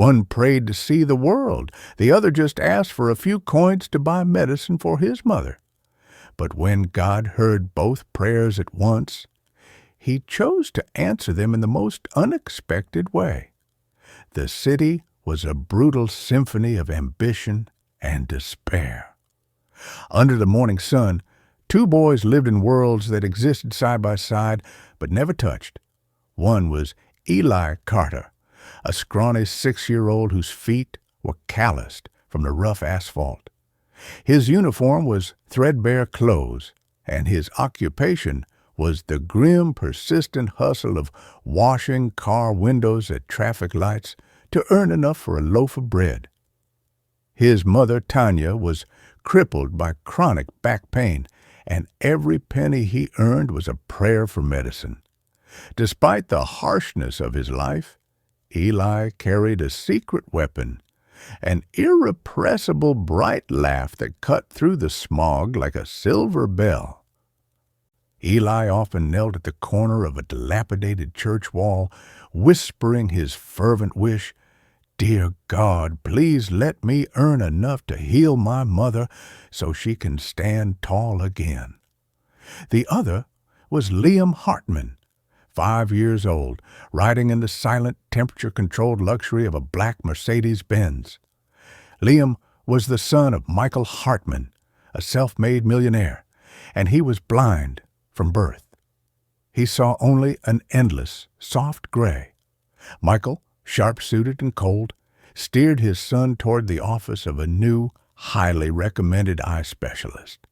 One prayed to see the world. The other just asked for a few coins to buy medicine for his mother. But when God heard both prayers at once, he chose to answer them in the most unexpected way. The city was a brutal symphony of ambition and despair. Under the morning sun, two boys lived in worlds that existed side by side but never touched. One was Eli Carter, a scrawny 6-year-old whose feet were calloused from the rough asphalt. His uniform was threadbare clothes, and his occupation was the grim, persistent hustle of washing car windows at traffic lights to earn enough for a loaf of bread. His mother, Tanya, was crippled by chronic back pain, and every penny he earned was a prayer for medicine. Despite the harshness of his life, Eli carried a secret weapon, an irrepressible bright laugh that cut through the smog like a silver bell. Eli often knelt at the corner of a dilapidated church wall, whispering his fervent wish, "Dear God, please let me earn enough to heal my mother so she can stand tall again." The other was Liam Hartman, 5 years old, riding in the silent, temperature-controlled luxury of a black Mercedes-Benz. Liam was the son of Michael Hartman, a self-made millionaire, and he was blind from birth. He saw only an endless, soft gray. Michael, sharp-suited and cold, steered his son toward the office of a new, highly recommended eye specialist.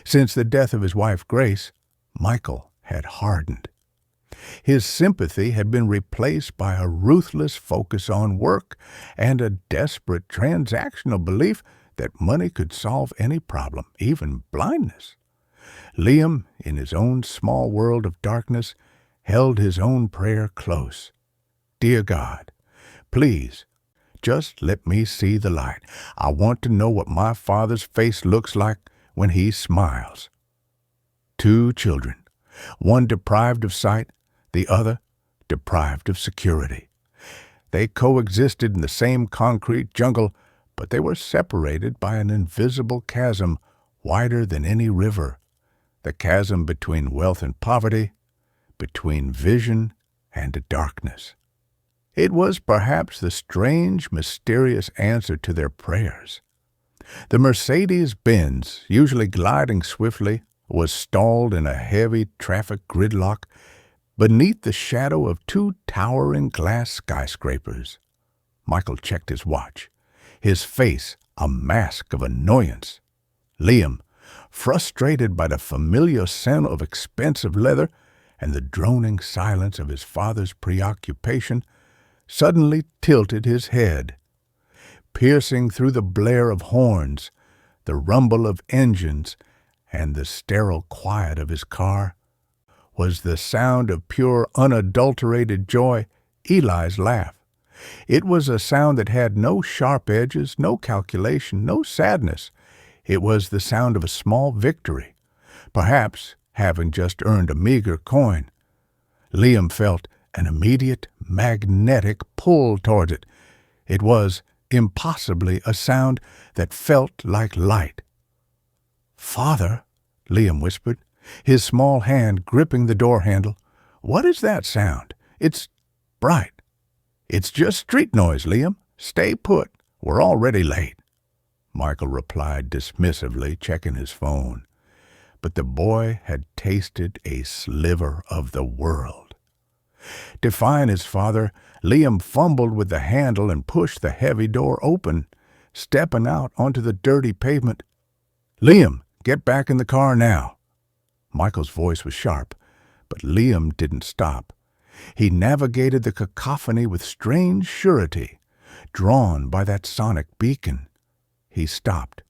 Since the death of his wife, Grace, Michael had hardened. His sympathy had been replaced by a ruthless focus on work and a desperate transactional belief that money could solve any problem, even blindness. Liam, in his own small world of darkness, held his own prayer close. "Dear God, please, just let me see the light. I want to know what my father's face looks like when he smiles." Two children, one deprived of sight, the other deprived of security. They coexisted in the same concrete jungle, but they were separated by an invisible chasm wider than any river, the chasm between wealth and poverty, between vision and darkness. It was perhaps the strange, mysterious answer to their prayers. The Mercedes-Benz, usually gliding swiftly, was stalled in a heavy traffic gridlock beneath the shadow of two towering glass skyscrapers. Michael checked his watch, his face a mask of annoyance. Liam, frustrated by the familiar scent of expensive leather and the droning silence of his father's preoccupation, suddenly tilted his head. Piercing through the blare of horns, the rumble of engines, and the sterile quiet of his car, was the sound of pure, unadulterated joy, Eli's laugh. It was a sound that had no sharp edges, no calculation, no sadness. It was the sound of a small victory, perhaps having just earned a meager coin. Liam felt an immediate magnetic pull toward it. It was impossibly a sound that felt like light. "Father," Liam whispered, his small hand gripping the door handle, "what is that sound? It's bright." "It's just street noise, Liam. Stay put. We're already late," Michael replied dismissively, checking his phone. But the boy had tasted a sliver of the world. Defying his father, Liam fumbled with the handle and pushed the heavy door open, stepping out onto the dirty pavement. "Liam, get back in the car now." Michael's voice was sharp, but Liam didn't stop. He navigated the cacophony with strange surety, drawn by that sonic beacon. He stopped,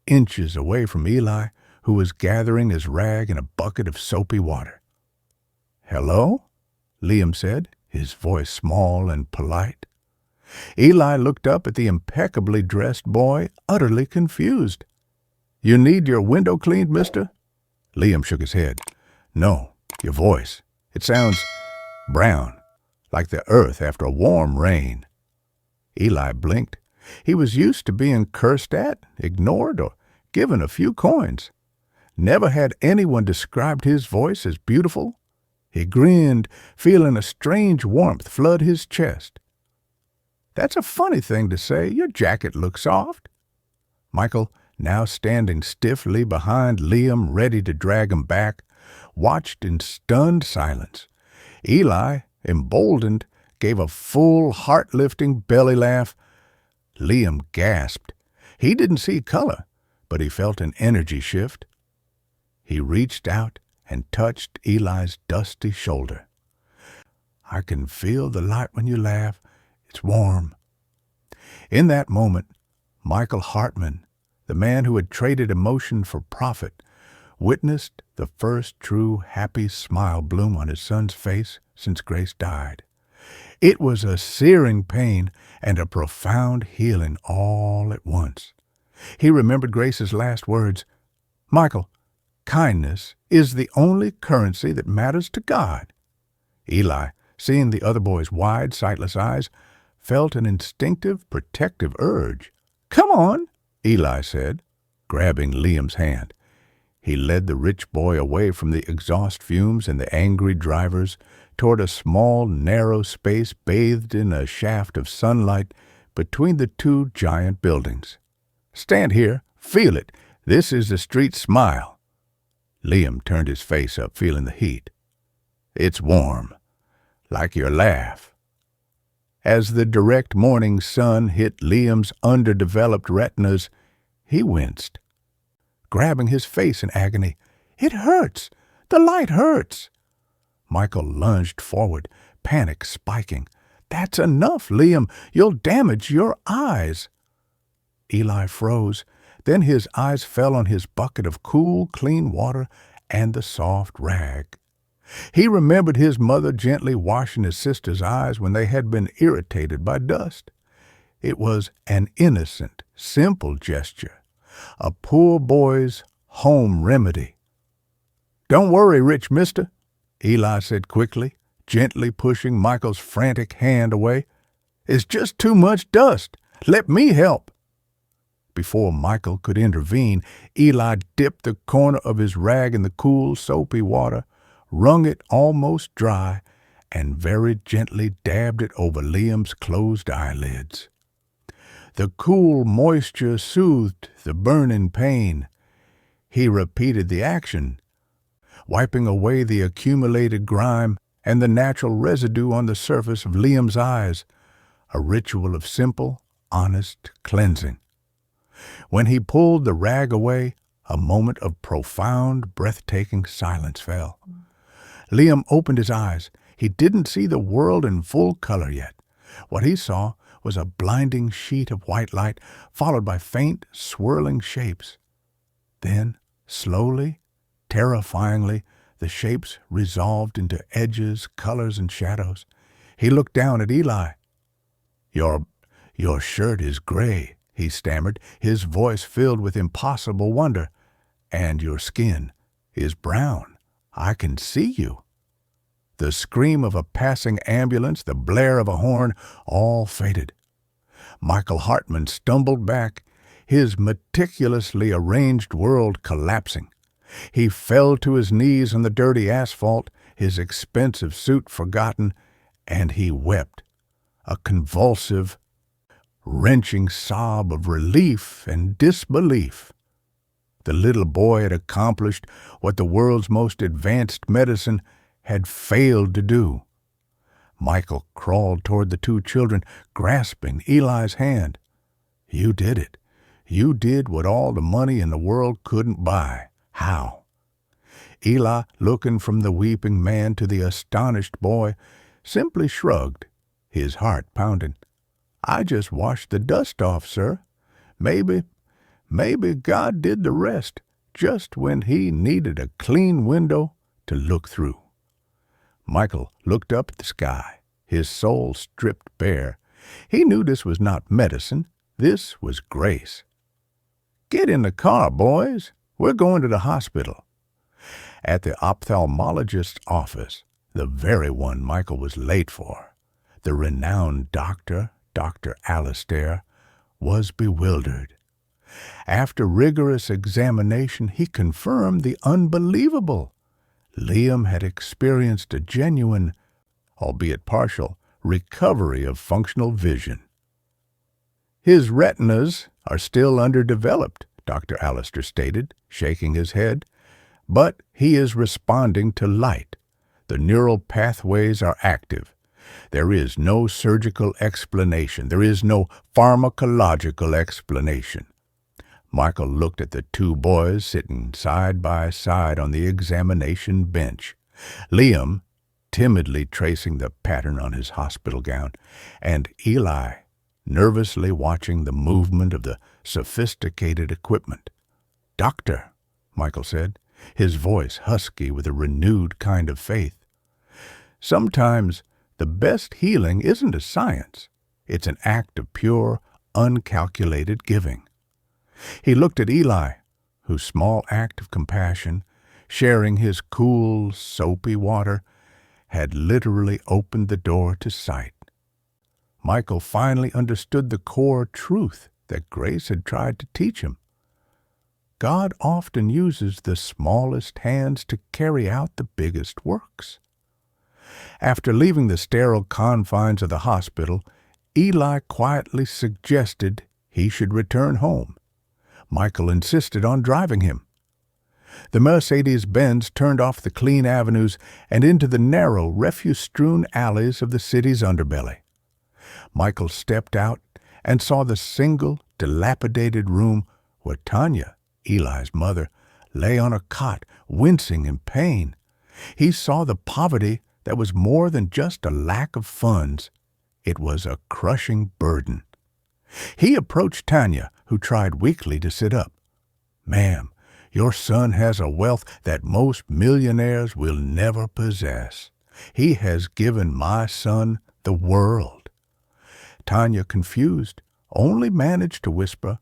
inches away from Eli, who was gathering his rag in a bucket of soapy water. "Hello?" Liam said, his voice small and polite. Eli looked up at the impeccably dressed boy, utterly confused. "You need your window cleaned, mister?" Liam shook his head. "No, your voice. It sounds brown, like the earth after a warm rain." Eli blinked. He was used to being cursed at, ignored, or given a few coins. Never had anyone described his voice as beautiful. He grinned, feeling a strange warmth flood his chest. "That's a funny thing to say. Your jacket looks soft." Michael, now standing stiffly behind Liam, ready to drag him back, watched in stunned silence. Eli, emboldened, gave a full, heart-lifting belly laugh. Liam gasped. He didn't see color, but he felt an energy shift. He reached out and touched Eli's dusty shoulder. "I can feel the light when you laugh. It's warm." In that moment, Michael Hartman, the man who had traded emotion for profit, witnessed the first true happy smile bloom on his son's face since Grace died. It was a searing pain and a profound healing all at once. He remembered Grace's last words, "Michael, kindness is the only currency that matters to God." Eli, seeing the other boy's wide, sightless eyes, felt an instinctive, protective urge. "Come on," Eli said, grabbing Liam's hand. He led the rich boy away from the exhaust fumes and the angry drivers toward a small, narrow space bathed in a shaft of sunlight between the two giant buildings. "Stand here. Feel it. This is the street smile." Liam turned his face up, feeling the heat. "It's warm, like your laugh." As the direct morning sun hit Liam's underdeveloped retinas, he winced, grabbing his face in agony. "It hurts! The light hurts!" Michael lunged forward, panic spiking. "That's enough, Liam. You'll damage your eyes." Eli froze. Then his eyes fell on his bucket of cool, clean water and the soft rag. He remembered his mother gently washing his sister's eyes when they had been irritated by dust. It was an innocent, simple gesture, a poor boy's home remedy. "Don't worry, rich mister," Eli said quickly, gently pushing Michael's frantic hand away. "It's just too much dust. Let me help." Before Michael could intervene, Eli dipped the corner of his rag in the cool, soapy water, wrung it almost dry, and very gently dabbed it over Liam's closed eyelids. The cool moisture soothed the burning pain. He repeated the action, wiping away the accumulated grime and the natural residue on the surface of Liam's eyes, a ritual of simple, honest cleansing. When he pulled the rag away, a moment of profound, breathtaking silence fell. Liam opened his eyes. He didn't see the world in full color yet. What he saw was a blinding sheet of white light, followed by faint, swirling shapes. Then, slowly, terrifyingly, the shapes resolved into edges, colors, and shadows. He looked down at Eli. Your shirt is gray," he stammered, his voice filled with impossible wonder. "And your skin is brown. I can see you." The scream of a passing ambulance, the blare of a horn, all faded. Michael Hartman stumbled back, his meticulously arranged world collapsing. He fell to his knees on the dirty asphalt, his expensive suit forgotten, and he wept, a convulsive, wrenching sob of relief and disbelief. The little boy had accomplished what the world's most advanced medicine had failed to do. Michael crawled toward the two children, grasping Eli's hand. "You did it. You did what all the money in the world couldn't buy. How?" Eli, looking from the weeping man to the astonished boy, simply shrugged, his heart pounding. "I just washed the dust off, sir. Maybe God did the rest just when he needed a clean window to look through." Michael looked up at the sky, his soul stripped bare. He knew this was not medicine. This was grace. "Get in the car, boys. We're going to the hospital." At the ophthalmologist's office, the very one Michael was late for, the renowned doctor, Dr. Alastair was bewildered. After rigorous examination, he confirmed the unbelievable. Liam had experienced a genuine, albeit partial, recovery of functional vision. His retinas are still underdeveloped, Dr. Alastair stated, shaking his head, but he is responding to light. The neural pathways are active. There is no surgical explanation. There is no pharmacological explanation. Michael looked at the two boys sitting side by side on the examination bench. Liam, timidly tracing the pattern on his hospital gown, and Eli, nervously watching the movement of the sophisticated equipment. "Doctor," Michael said, his voice husky with a renewed kind of faith. "Sometimes the best healing isn't a science. It's an act of pure, uncalculated giving." He looked at Eli, whose small act of compassion, sharing his cool, soapy water, had literally opened the door to sight. Michael finally understood the core truth that Grace had tried to teach him. God often uses the smallest hands to carry out the biggest works. After leaving the sterile confines of the hospital, Eli quietly suggested he should return home. Michael insisted on driving him. The Mercedes-Benz turned off the clean avenues and into the narrow, refuse-strewn alleys of the city's underbelly. Michael stepped out and saw the single, dilapidated room where Tanya, Eli's mother, lay on a cot, wincing in pain. He saw the poverty that was more than just a lack of funds. It was a crushing burden. He approached Tanya, who tried weakly to sit up. "Ma'am, your son has a wealth that most millionaires will never possess. He has given my son the world." Tanya, confused, only managed to whisper,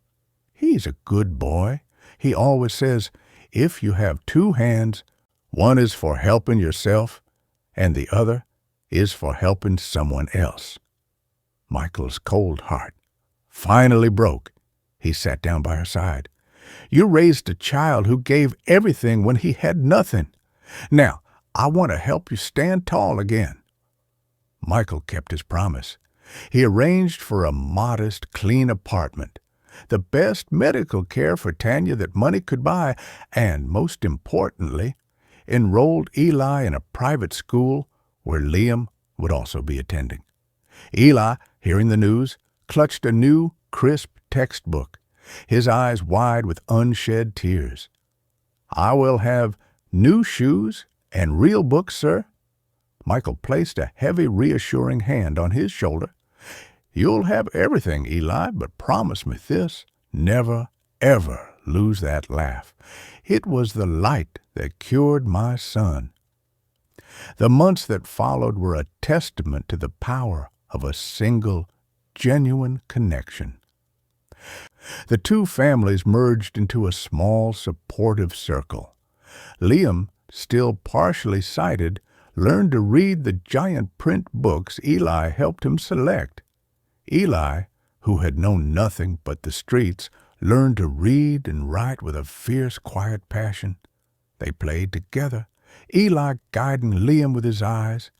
"He's a good boy. He always says, if you have two hands, one is for helping yourself, and the other is for helping someone else." Michael's cold heart finally broke. He sat down by her side. "You raised a child who gave everything when he had nothing. Now, I want to help you stand tall again." Michael kept his promise. He arranged for a modest, clean apartment, the best medical care for Tanya that money could buy, and, most importantly, enrolled Eli in a private school where Liam would also be attending. Eli, hearing the news, clutched a new, crisp textbook, his eyes wide with unshed tears. "I will have new shoes and real books, sir." Michael placed a heavy, reassuring hand on his shoulder. "You'll have everything, Eli, but promise me this: never, ever lose that laugh. It was the light that cured my son." The months that followed were a testament to the power of a single, genuine connection. The two families merged into a small, supportive circle. Liam, still partially sighted, learned to read the giant print books Eli helped him select. Eli, who had known nothing but the streets, learned to read and write with a fierce, quiet passion. They played together, Eli guiding Liam with his eyes,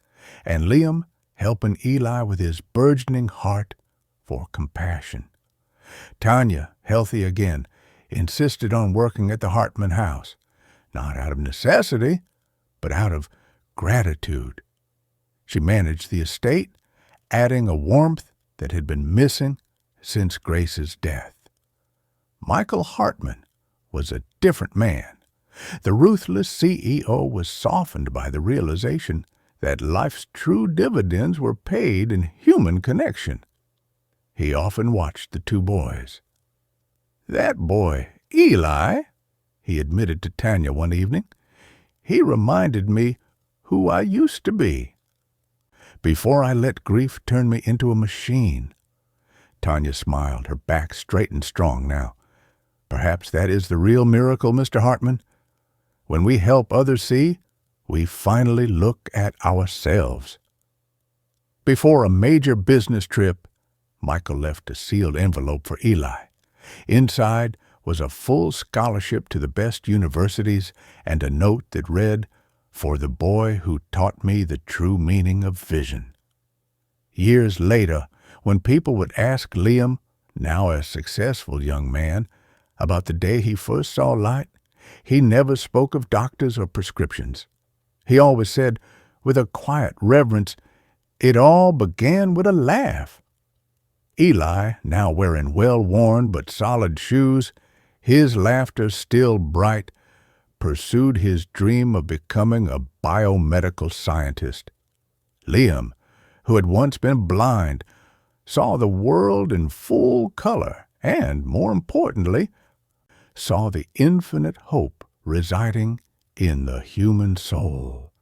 and Liam helping Eli with his burgeoning heart for compassion. Tanya, healthy again, insisted on working at the Hartman house, not out of necessity, but out of gratitude. She managed the estate, adding a warmth that had been missing since Grace's death. Michael Hartman was a different man. The ruthless CEO was softened by the realization that life's true dividends were paid in human connection. He often watched the two boys. "That boy, Eli," he admitted to Tanya one evening, "he reminded me who I used to be before I let grief turn me into a machine." Tanya smiled, her back straight and strong now. "Perhaps that is the real miracle, Mr. Hartman. When we help others see, we finally look at ourselves." Before a major business trip, Michael left a sealed envelope for Eli. Inside was a full scholarship to the best universities and a note that read, "For the boy who taught me the true meaning of vision." Years later, when people would ask Liam, now a successful young man, about the day he first saw light, he never spoke of doctors or prescriptions. He always said, with a quiet reverence, "It all began with a laugh." Eli, now wearing well-worn but solid shoes, his laughter still bright, pursued his dream of becoming a biomedical scientist. Liam, who had once been blind, saw the world in full color and, more importantly, saw the infinite hope residing in the human soul.